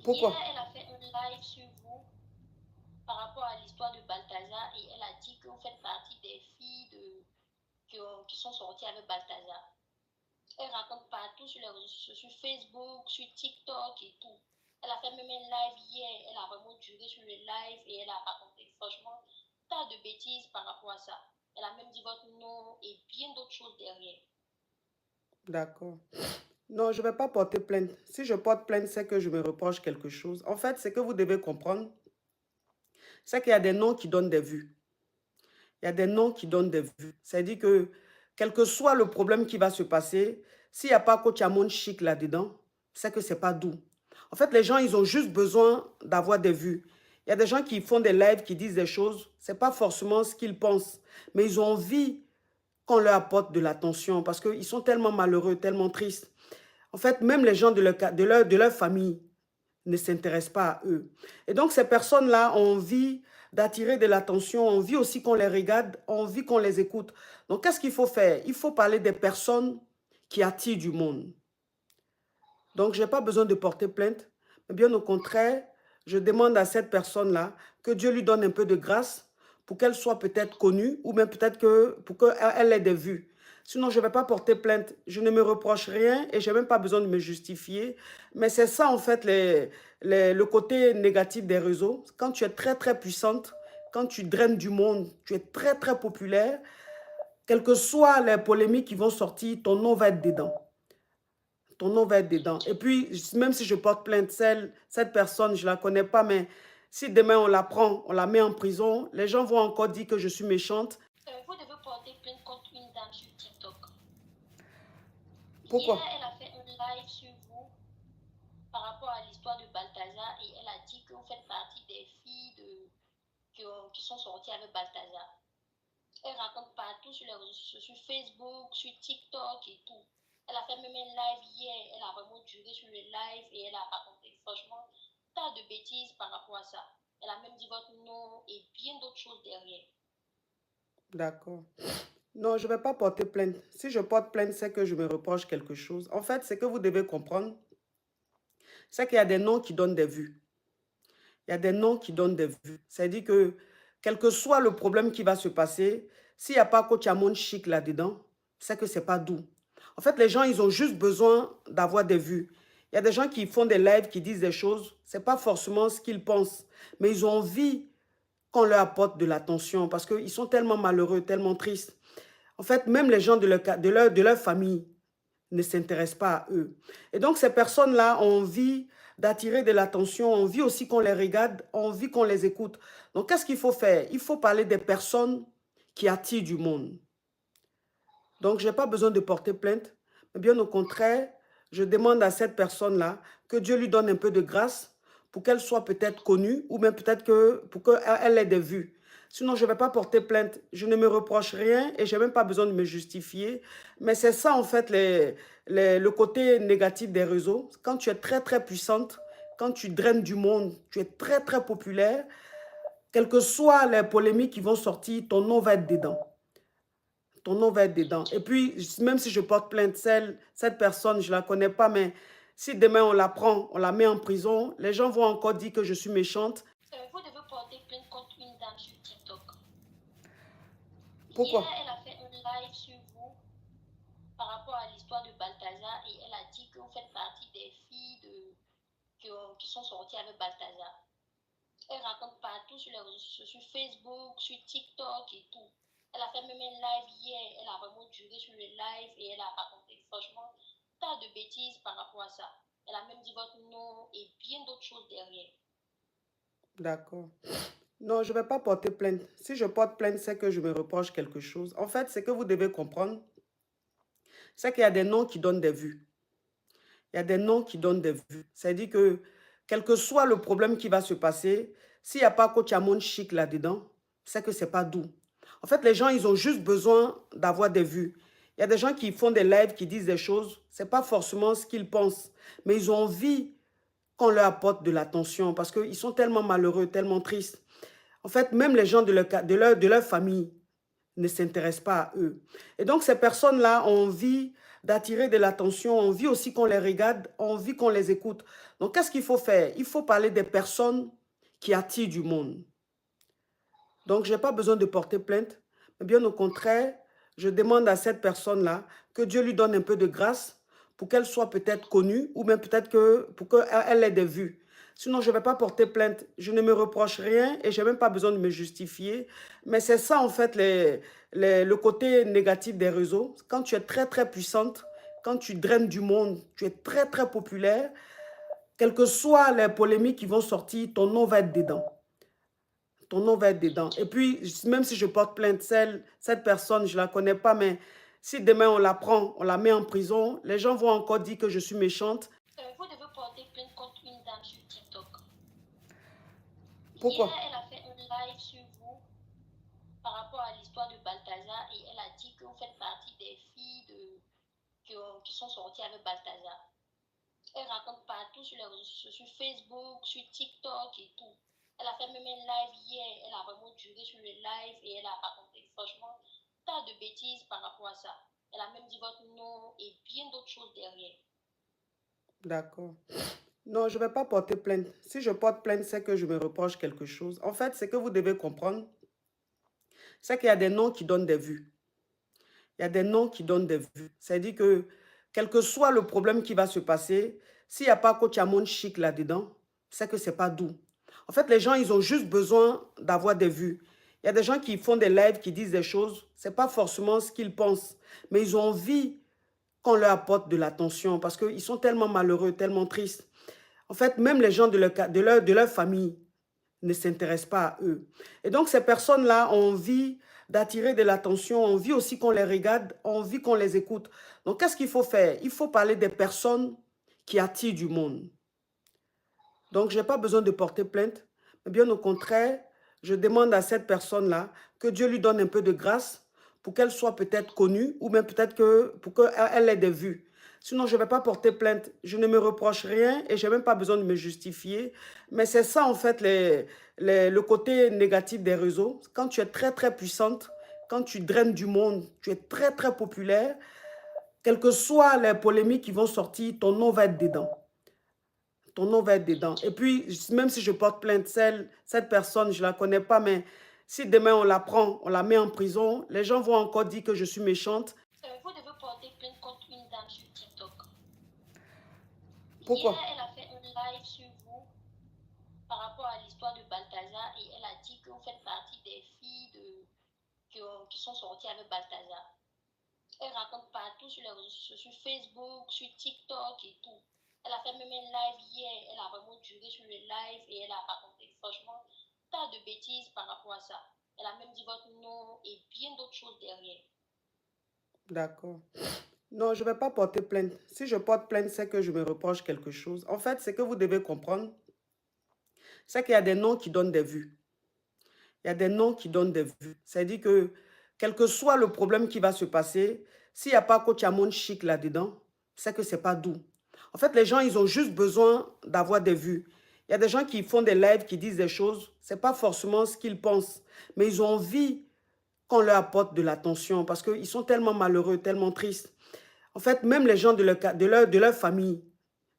Hier, Pourquoi? elle a fait un live sur vous par rapport à l'histoire de Balthazar et elle a dit que vous faites partie des filles qui sont sorties avec Balthazar. Elle raconte partout sur les réseaux sociaux, sur Facebook, sur TikTok et tout. Elle a fait même un live hier, elle a vraiment duré sur le live et elle a raconté franchement tas de bêtises par rapport à ça. Elle a même dit votre nom et bien d'autres choses derrière. D'accord. Non, je ne vais pas porter plainte. Si je porte plainte, c'est que je me reproche quelque chose. En fait, ce que vous devez comprendre, c'est qu'il y a des noms qui donnent des vues. Il y a des noms qui donnent des vues. C'est-à-dire que, quel que soit le problème qui va se passer, s'il n'y a pas coach Amon chic là-dedans, c'est que ce n'est pas doux. En fait, les gens, ils ont juste besoin d'avoir des vues. Il y a des gens qui font des lives, qui disent des choses, ce n'est pas forcément ce qu'ils pensent, mais ils ont envie qu'on leur apporte de l'attention parce qu'ils sont tellement malheureux, tellement tristes. En fait, même les gens de leur famille ne s'intéressent pas à eux. Et donc, ces personnes-là ont envie d'attirer de l'attention, ont envie aussi qu'on les regarde, ont envie qu'on les écoute. Donc, qu'est-ce qu'il faut faire? Il faut parler des personnes qui attirent du monde. Donc, je n'ai pas besoin de porter plainte, mais bien au contraire, je demande à cette personne-là que Dieu lui donne un peu de grâce pour qu'elle soit peut-être connue ou même peut-être que pour qu'elle ait des vues. Sinon, je ne vais pas porter plainte. Je ne me reproche rien et je n'ai même pas besoin de me justifier. Mais c'est ça, en fait, le côté négatif des réseaux. Quand tu es très, très puissante, quand tu draines du monde, tu es très, très populaire, quelles que soient les polémiques qui vont sortir, ton nom va être dedans. Ton nom va être dedans. Et puis, même si je porte plainte, cette personne, je ne la connais pas, mais si demain on la prend, on la met en prison, les gens vont encore dire que je suis méchante. Vous devez porter plainte contre une dame sur TikTok. Hier, Pourquoi? elle a fait un live sur vous par rapport à l'histoire de Balthazar et elle a dit que vous faites partie des filles qui sont sorties avec Balthazar. Elle raconte partout sur les réseaux sociaux, sur Facebook, sur TikTok et tout. Elle a fait même un live hier, elle a vraiment duré sur le live et elle a raconté franchement tas de bêtises par rapport à ça. Elle a même dit votre nom et bien d'autres choses derrière. D'accord. Non, je ne vais pas porter plainte. Si je porte plainte, c'est que je me reproche quelque chose. En fait, ce que vous devez comprendre, c'est qu'il y a des noms qui donnent des vues. Il y a des noms qui donnent des vues. C'est-à-dire que, quel que soit le problème qui va se passer, s'il n'y a pas coach Amon chic là-dedans, c'est que ce n'est pas doux. En fait, les gens, ils ont juste besoin d'avoir des vues. Il y a des gens qui font des lives, qui disent des choses, ce n'est pas forcément ce qu'ils pensent, mais ils ont envie qu'on leur apporte de l'attention parce qu'ils sont tellement malheureux, tellement tristes. En fait, même les gens de leur famille ne s'intéressent pas à eux. Et donc, ces personnes-là ont envie d'attirer de l'attention, ont envie aussi qu'on les regarde, ont envie qu'on les écoute. Donc, qu'est-ce qu'il faut faire? Il faut parler des personnes qui attirent du monde. Donc, je n'ai pas besoin de porter plainte, mais bien au contraire, je demande à cette personne-là que Dieu lui donne un peu de grâce pour qu'elle soit peut-être connue ou même peut-être que pour qu'elle ait des vues. Sinon, je ne vais pas porter plainte. Je ne me reproche rien et je n'ai même pas besoin de me justifier. Mais c'est ça, en fait, le côté négatif des réseaux. Quand tu es très, très puissante, quand tu draines du monde, tu es très, très populaire, quelles que soient les polémiques qui vont sortir, ton nom va être dedans. Ton nom va être dedans. Et puis, même si je porte plainte, cette personne, je ne la connais pas, mais si demain on la prend, on la met en prison, les gens vont encore dire que je suis méchante. Vous devez porter plainte contre une dame sur TikTok. Hier, Pourquoi? elle a fait un live sur vous par rapport à l'histoire de Balthazar et elle a dit que vous faites partie des filles qui sont sorties avec Balthazar. Elle raconte partout sur les réseaux sociaux, sur Facebook, sur TikTok et tout. Elle a fait même un live hier, elle a vraiment duré sur le live et elle a raconté franchement tas de bêtises par rapport à ça. Elle a même dit votre nom et bien d'autres choses derrière. D'accord. Non, je ne vais pas porter plainte. Si je porte plainte, c'est que je me reproche quelque chose. En fait, ce que vous devez comprendre, c'est qu'il y a des noms qui donnent des vues. Il y a des noms qui donnent des vues. C'est-à-dire que, quel que soit le problème qui va se passer, s'il n'y a pas coach Amon chic là-dedans, c'est que ce n'est pas doux. En fait, les gens, ils ont juste besoin d'avoir des vues. Il y a des gens qui font des lives, qui disent des choses, ce n'est pas forcément ce qu'ils pensent, mais ils ont envie qu'on leur apporte de l'attention parce qu'ils sont tellement malheureux, tellement tristes. En fait, même les gens de leur famille ne s'intéressent pas à eux. Et donc, ces personnes-là ont envie d'attirer de l'attention, on envie aussi qu'on les regarde, on envie qu'on les écoute. Donc, qu'est-ce qu'il faut faire? Il faut parler des personnes qui attirent du monde. Donc, je n'ai pas besoin de porter plainte, mais bien au contraire, je demande à cette personne-là que Dieu lui donne un peu de grâce pour qu'elle soit peut-être connue ou même peut-être que pour qu'elle ait des vues. Sinon, je ne vais pas porter plainte. Je ne me reproche rien et je n'ai même pas besoin de me justifier. Mais c'est ça, en fait, le côté négatif des réseaux. Quand tu es très, très puissante, quand tu draines du monde, tu es très, très populaire, quelles que soient les polémiques qui vont sortir, ton nom va être dedans. Ton nom va être dedans. Et puis, même si je porte plainte, cette personne, je ne la connais pas, mais si demain on la prend, on la met en prison, les gens vont encore dire que je suis méchante. Vous devez porter plainte contre une dame sur TikTok. Pourquoi? Hier, elle a fait un live sur vous par rapport à l'histoire de Balthazar et elle a dit que vous faites partie des filles qui sont sorties avec Balthazar. Elle raconte partout sur les réseaux sociaux, sur Facebook, sur TikTok et tout. Elle a fait même un live hier, elle a vraiment duré sur le live et elle a raconté franchement tas de bêtises par rapport à ça. Elle a même dit votre nom et bien d'autres choses derrière. D'accord. Non, je ne vais pas porter plainte. Si je porte plainte, c'est que je me reproche quelque chose. En fait, c'est que vous devez comprendre, c'est qu'il y a des noms qui donnent des vues. Il y a des noms qui donnent des vues. C'est-à-dire que, quel que soit le problème qui va se passer, s'il n'y a pas coach Amon Chic là-dedans, c'est que ce n'est pas doux. En fait, les gens, ils ont juste besoin d'avoir des vues. Il y a des gens qui font des lives, qui disent des choses, ce n'est pas forcément ce qu'ils pensent, mais ils ont envie qu'on leur apporte de l'attention parce qu'ils sont tellement malheureux, tellement tristes. En fait, même les gens de leur famille ne s'intéressent pas à eux. Et donc, ces personnes-là ont envie d'attirer de l'attention, ont envie aussi qu'on les regarde, ont envie qu'on les écoute. Donc, qu'est-ce qu'il faut faire? Il faut parler des personnes qui attirent du monde. Donc, je n'ai pas besoin de porter plainte, mais bien au contraire, je demande à cette personne-là que Dieu lui donne un peu de grâce pour qu'elle soit peut-être connue ou même peut-être que pour qu'elle ait des vues. Sinon, je ne vais pas porter plainte. Je ne me reproche rien et je n'ai même pas besoin de me justifier. Mais c'est ça, en fait, le côté négatif des réseaux. Quand tu es très, très puissante, quand tu draines du monde, tu es très, très populaire, quelles que soient les polémiques qui vont sortir, ton nom va être dedans. Ton nom va être dedans. Et puis, même si je porte plainte, cette personne, je ne la connais pas, mais si demain on la prend, on la met en prison, les gens vont encore dire que je suis méchante. Vous devez porter plainte contre une dame sur TikTok. Pourquoi? Hier, elle a fait un live sur vous par rapport à l'histoire de Balthazar et elle a dit que vous faites partie des filles qui sont sorties avec Balthazar. Elle raconte partout sur les réseaux sociaux, sur Facebook, sur TikTok et tout. Elle a fait même un live hier, elle a vraiment duré sur le live et elle a raconté franchement tas de bêtises par rapport à ça. Elle a même dit votre nom et bien d'autres choses derrière. D'accord. Non, je ne vais pas porter plainte. Si je porte plainte, c'est que je me reproche quelque chose. En fait, c'est que vous devez comprendre, c'est qu'il y a des noms qui donnent des vues. Il y a des noms qui donnent des vues. C'est-à-dire que, quel que soit le problème qui va se passer, s'il n'y a pas coach Amon Chic là-dedans, c'est que ce n'est pas doux. En fait, les gens, ils ont juste besoin d'avoir des vues. Il y a des gens qui font des lives, qui disent des choses, ce n'est pas forcément ce qu'ils pensent, mais ils ont envie qu'on leur apporte de l'attention parce qu'ils sont tellement malheureux, tellement tristes. En fait, même les gens de leur famille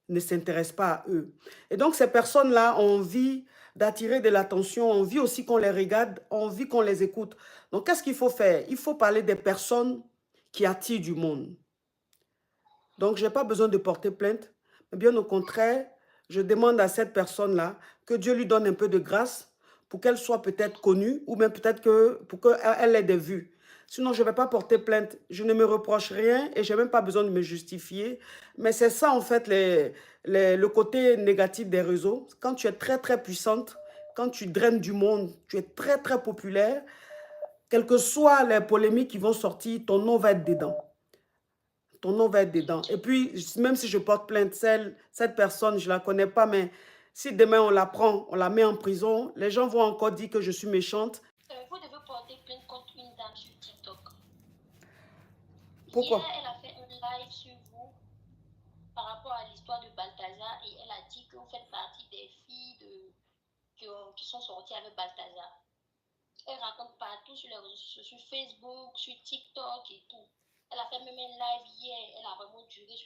ne s'intéressent pas à eux. Et donc, ces personnes-là ont envie d'attirer de l'attention, ont envie aussi qu'on les regarde, ont envie qu'on les écoute. Donc, qu'est-ce qu'il faut faire? Il faut parler des personnes qui attirent du monde. Donc, je n'ai pas besoin de porter plainte, mais bien au contraire, je demande à cette personne-là que Dieu lui donne un peu de grâce pour qu'elle soit peut-être connue ou même peut-être que pour qu'elle ait des vues. Sinon, je ne vais pas porter plainte. Je ne me reproche rien et je n'ai même pas besoin de me justifier. Mais c'est ça, en fait, le côté négatif des réseaux. Quand tu es très, très puissante, quand tu draines du monde, tu es très, très populaire, quelles que soient les polémiques qui vont sortir, ton nom va être dedans. Ton nom va être dedans. Et puis, même si je porte plainte, cette personne, je ne la connais pas, mais si demain on la prend, on la met en prison, les gens vont encore dire que je suis méchante. Vous devez porter plainte contre une dame sur TikTok. Pourquoi? Hier, elle a fait un live sur vous par rapport à l'histoire de Balthazar et elle a dit que vous faites partie des filles qui sont sorties avec Balthazar. Elle raconte partout sur les réseaux sociaux, sur Facebook, sur TikTok et tout. Elle a fait même un live hier. Elle a vraiment duré